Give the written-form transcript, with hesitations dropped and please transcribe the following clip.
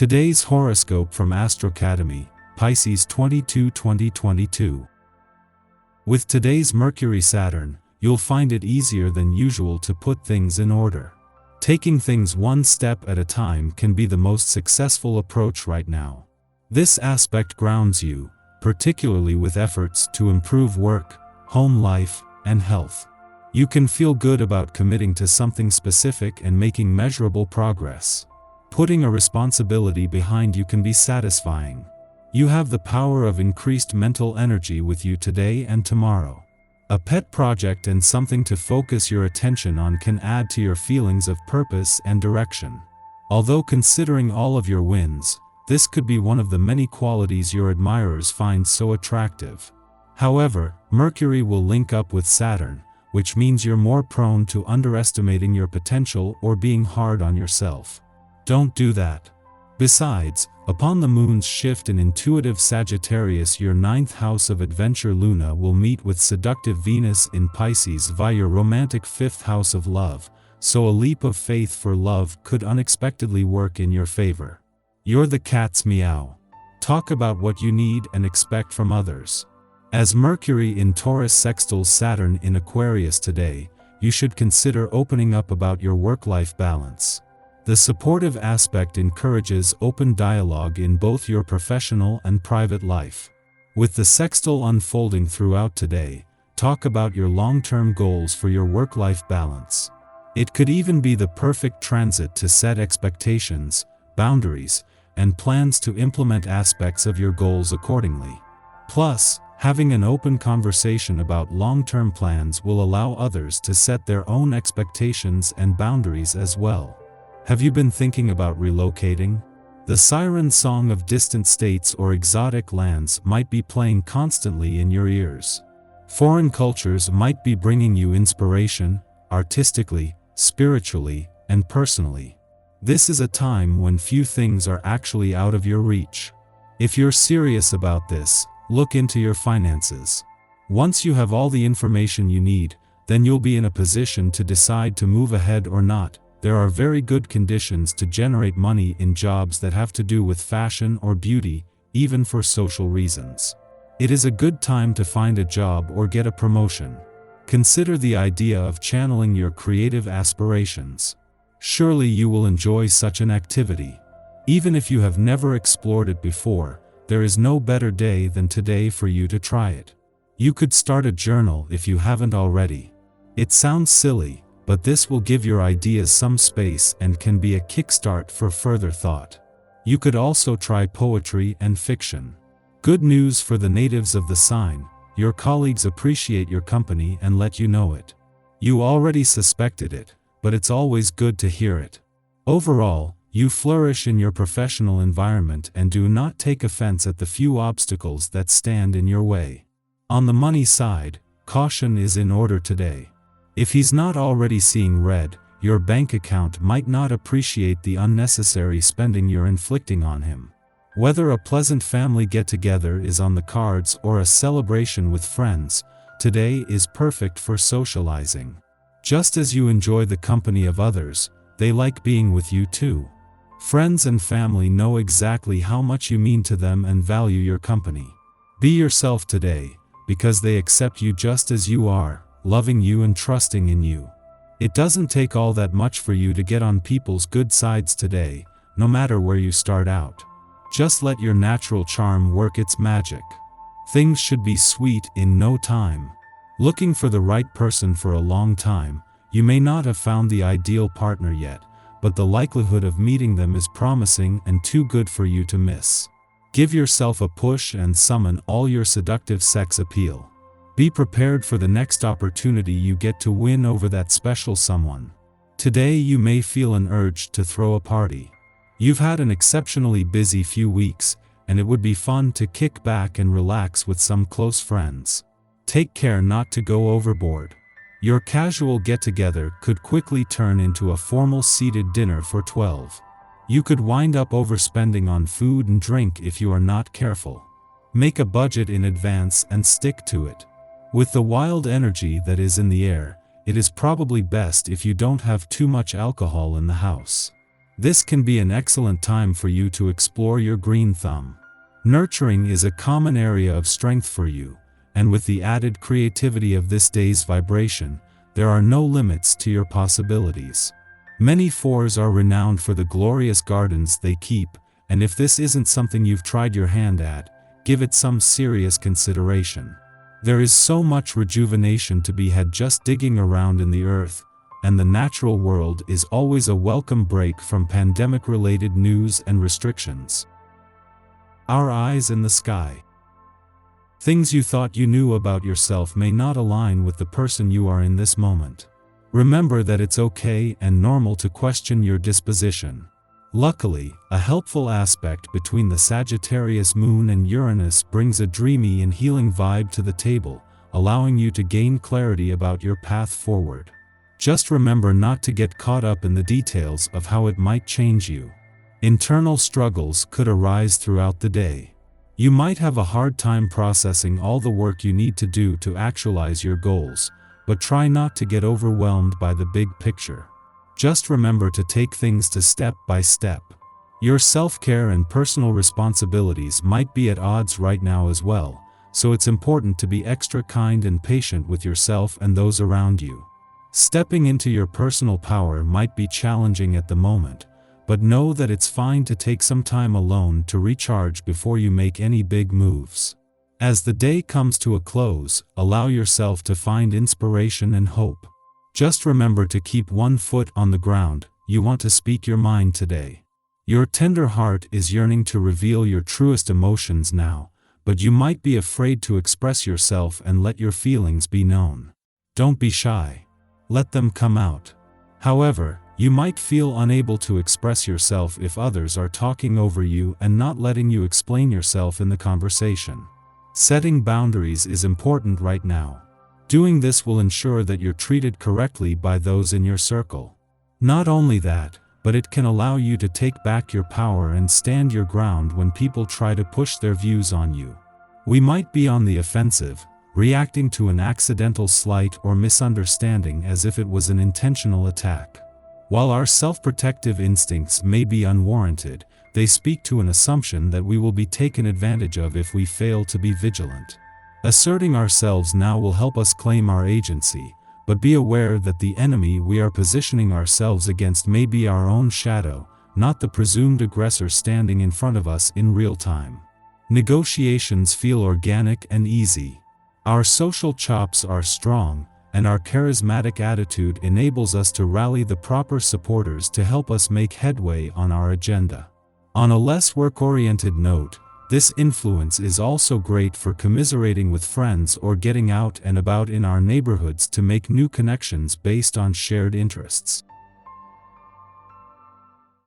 Today's horoscope from Astrocademy, Pisces 22-2022. With today's Mercury-Saturn, you'll find it easier than usual to put things in order. Taking things one step at a time can be the most successful approach right now. This aspect grounds you, particularly with efforts to improve work, home life, and health. You can feel good about committing to something specific and making measurable progress. Putting a responsibility behind you can be satisfying. You have the power of increased mental energy with you today and tomorrow. A pet project and something to focus your attention on can add to your feelings of purpose and direction. Although considering all of your wins, this could be one of the many qualities your admirers find so attractive. However, Mercury will link up with Saturn, which means you're more prone to underestimating your potential or being hard on yourself. Don't do that. Besides, upon the moon's shift in intuitive Sagittarius, your 9th house of adventure Luna will meet with seductive Venus in Pisces via your romantic 5th house of love, so a leap of faith for love could unexpectedly work in your favor. You're the cat's meow. Talk about what you need and expect from others. As Mercury in Taurus sextiles Saturn in Aquarius today, you should consider opening up about your work-life balance. The supportive aspect encourages open dialogue in both your professional and private life. With the sextile unfolding throughout today, talk about your long-term goals for your work-life balance. It could even be the perfect transit to set expectations, boundaries, and plans to implement aspects of your goals accordingly. Plus, having an open conversation about long-term plans will allow others to set their own expectations and boundaries as well. Have you been thinking about relocating? The siren song of distant states or exotic lands might be playing constantly in your ears. Foreign cultures might be bringing you inspiration, artistically, spiritually, and personally. This is a time when few things are actually out of your reach. If you're serious about this, look into your finances. Once you have all the information you need, then you'll be in a position to decide to move ahead or not. There are very good conditions to generate money in jobs that have to do with fashion or beauty, even for social reasons. It is a good time to find a job or get a promotion. Consider the idea of channeling your creative aspirations. Surely you will enjoy such an activity. Even if you have never explored it before, there is no better day than today for you to try it. You could start a journal if you haven't already. It sounds silly, but this will give your ideas some space and can be a kickstart for further thought. You could also try poetry and fiction. Good news for the natives of the sign: your colleagues appreciate your company and let you know it. You already suspected it, but it's always good to hear it. Overall, you flourish in your professional environment and do not take offense at the few obstacles that stand in your way. On the money side, caution is in order today. If he's not already seeing red, your bank account might not appreciate the unnecessary spending you're inflicting on him. Whether a pleasant family get-together is on the cards or a celebration with friends, today is perfect for socializing. Just as you enjoy the company of others, they like being with you too. Friends and family know exactly how much you mean to them and value your company. Be yourself today, because they accept you just as you are, loving you and trusting in you. It doesn't take all that much for you to get on people's good sides today, no matter where you start out. Just let your natural charm work its magic. Things should be sweet in no time. Looking for the right person for a long time, you may not have found the ideal partner yet, but the likelihood of meeting them is promising and too good for you to miss. Give yourself a push and summon all your seductive sex appeal. Be prepared for the next opportunity you get to win over that special someone. Today you may feel an urge to throw a party. You've had an exceptionally busy few weeks, and it would be fun to kick back and relax with some close friends. Take care not to go overboard. Your casual get-together could quickly turn into a formal seated dinner for 12. You could wind up overspending on food and drink if you are not careful. Make a budget in advance and stick to it. With the wild energy that is in the air, it is probably best if you don't have too much alcohol in the house. This can be an excellent time for you to explore your green thumb. Nurturing is a common area of strength for you, and with the added creativity of this day's vibration, there are no limits to your possibilities. Many fours are renowned for the glorious gardens they keep, and if this isn't something you've tried your hand at, give it some serious consideration. There is so much rejuvenation to be had just digging around in the earth, and the natural world is always a welcome break from pandemic-related news and restrictions. Our eyes in the sky. Things you thought you knew about yourself may not align with the person you are in this moment. Remember that it's okay and normal to question your disposition. Luckily, a helpful aspect between the Sagittarius moon and Uranus brings a dreamy and healing vibe to the table, allowing you to gain clarity about your path forward. Just remember not to get caught up in the details of how it might change you. Internal struggles could arise throughout the day. You might have a hard time processing all the work you need to do to actualize your goals, but try not to get overwhelmed by the big picture. Just remember to take things step by step. Your self-care and personal responsibilities might be at odds right now as well, so it's important to be extra kind and patient with yourself and those around you. Stepping into your personal power might be challenging at the moment, but know that it's fine to take some time alone to recharge before you make any big moves. As the day comes to a close, allow yourself to find inspiration and hope. Just remember to keep one foot on the ground. You want to speak your mind today. Your tender heart is yearning to reveal your truest emotions now, but you might be afraid to express yourself and let your feelings be known. Don't be shy. Let them come out. However, you might feel unable to express yourself if others are talking over you and not letting you explain yourself in the conversation. Setting boundaries is important right now. Doing this will ensure that you're treated correctly by those in your circle. Not only that, but it can allow you to take back your power and stand your ground when people try to push their views on you. We might be on the offensive, reacting to an accidental slight or misunderstanding as if it was an intentional attack. While our self-protective instincts may be unwarranted, they speak to an assumption that we will be taken advantage of if we fail to be vigilant. Asserting ourselves now will help us claim our agency, but be aware that the enemy we are positioning ourselves against may be our own shadow, not the presumed aggressor standing in front of us in real time. Negotiations feel organic and easy. Our social chops are strong, and our charismatic attitude enables us to rally the proper supporters to help us make headway on our agenda. On a less work-oriented note, this influence is also great for commiserating with friends or getting out and about in our neighborhoods to make new connections based on shared interests.